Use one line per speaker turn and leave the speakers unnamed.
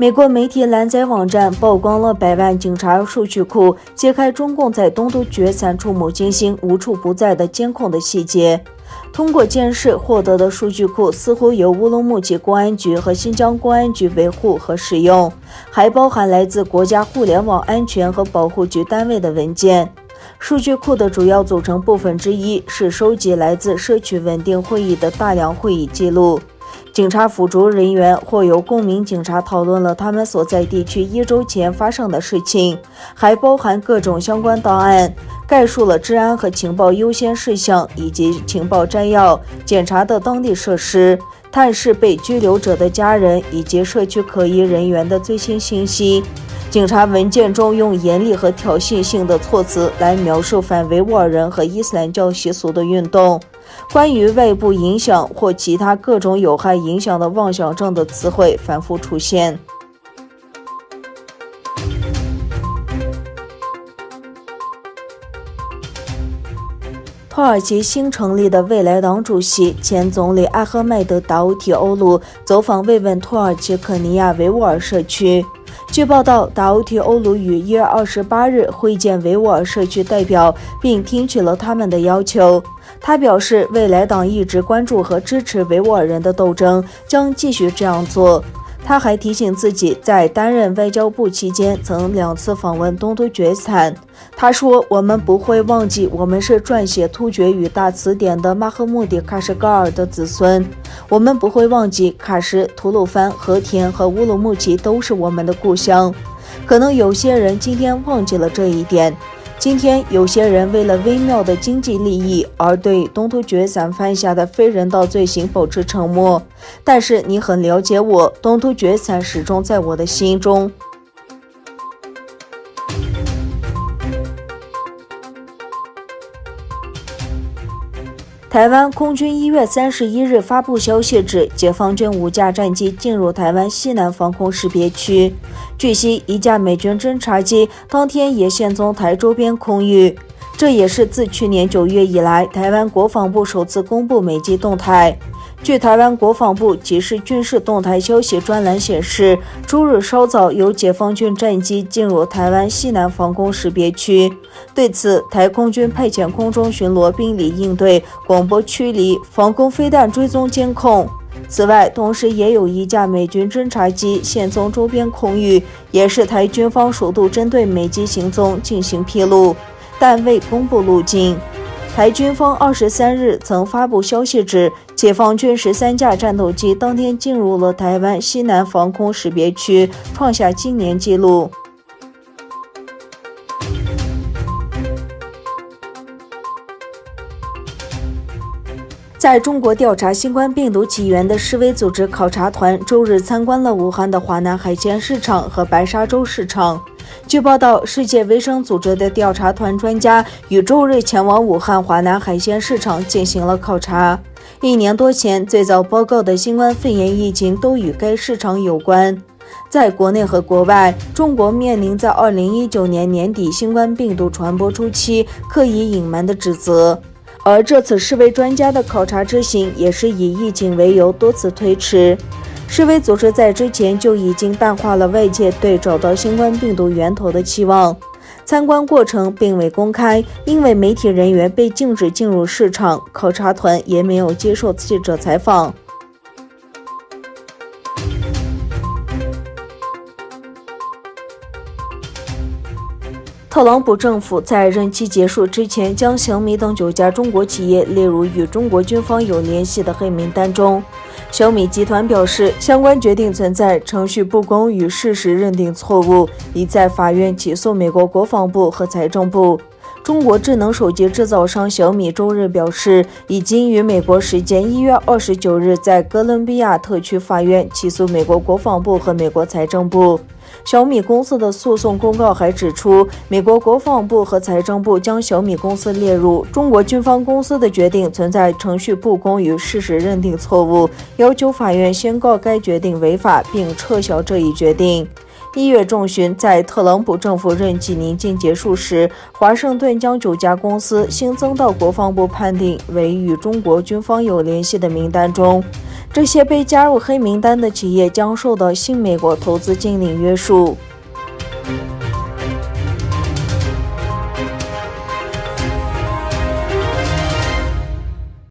美国媒体拦载网站曝光了百万警察数据库，揭开中共在东突厥散触目惊心、无处不在的监控的细节。通过监视获得的数据库似乎由乌鲁木齐公安局和新疆公安局维护和使用，还包含来自国家互联网安全和保护局单位的文件。数据库的主要组成部分之一是收集来自社区稳定会议的大量会议记录。警察辅助人员或由公民警察讨论了他们所在地区1周前发生的事情，还包含各种相关档案，概述了治安和情报优先事项以及情报摘要、检查的当地设施、探视被拘留者的家人以及社区可疑人员的最新信息。警察文件中用严厉和挑衅性的措辞来描述反维吾尔人和伊斯兰教习俗的运动。关于外部影响或其他各种有害影响的妄想症的词汇反复出现。土耳其新成立的未来党主席前总理阿赫迈德·达乌提欧鲁走访慰问土耳其肯尼亚维吾尔社区。据报道，达乌提欧鲁于1月28日会见维吾尔社区代表，并听取了他们的要求。他表示，未来党一直关注和支持维吾尔人的斗争，将继续这样做。他还提醒自己在担任外交部期间曾2次访问东突厥散。他说，我们不会忘记我们是撰写突厥语大词典的马赫穆迪·喀什噶尔的子孙，我们不会忘记喀什、吐鲁番、和田和乌鲁木齐都是我们的故乡。可能有些人今天忘记了这一点。今天有些人为了微妙的经济利益而对东突厥散犯下的非人道罪行保持沉默，但是你很了解我，东突厥散始终在我的心中。台湾空军1月31日发布消息指，解放军5架战机进入台湾西南防空识别区。据悉，一架美军侦察机当天也现踪台周边空域，这也是自去年9月以来，台湾国防部首次公布美机动态。据台湾国防部即时军事动态消息专栏显示，周日稍早有解放军战机进入台湾西南防空识别区。对此，台空军派遣空中巡逻兵力应对、广播驱离、防空飞弹追踪监控。此外，同时也有一架美军侦察机现踪周边空域，也是台军方首度针对美机行踪进行披露，但未公布路径。台军方23日曾发布消息指，解放军13架战斗机当天进入了台湾西南防空识别区，创下今年纪录。在中国调查新冠病毒起源的世卫组织考察团周日参观了武汉的华南海鲜市场和白沙洲市场。据报道，世界卫生组织的调查团专家于周日前往武汉华南海鲜市场进行了考察。1年多前最早报告的新冠肺炎疫情都与该市场有关。在国内和国外，中国面临在2019年年底新冠病毒传播初期刻意隐瞒的指责。而这次世卫专家的考察之行也是以疫情为由多次推迟。世卫组织在之前就已经淡化了外界对找到新冠病毒源头的期望。参观过程并未公开，因为媒体人员被禁止进入市场，考察团也没有接受记者采访。特朗普政府在任期结束之前，将小米等9家中国企业列入与中国军方有联系的黑名单中。小米集团表示，相关决定存在程序不公与事实认定错误，已在法院起诉美国国防部和财政部。中国智能手机制造商小米周日表示，已经于美国时间1月29日在哥伦比亚特区法院起诉美国国防部和美国财政部。小米公司的诉讼公告还指出，美国国防部和财政部将小米公司列入中国军方公司的决定存在程序不公与事实认定错误，要求法院宣告该决定违法并撤销这一决定。1月中旬，在特朗普政府任期临近结束时，华盛顿将9家公司新增到国防部判定为与中国军方有联系的名单中。这些被加入黑名单的企业将受到新美国投资禁令约束。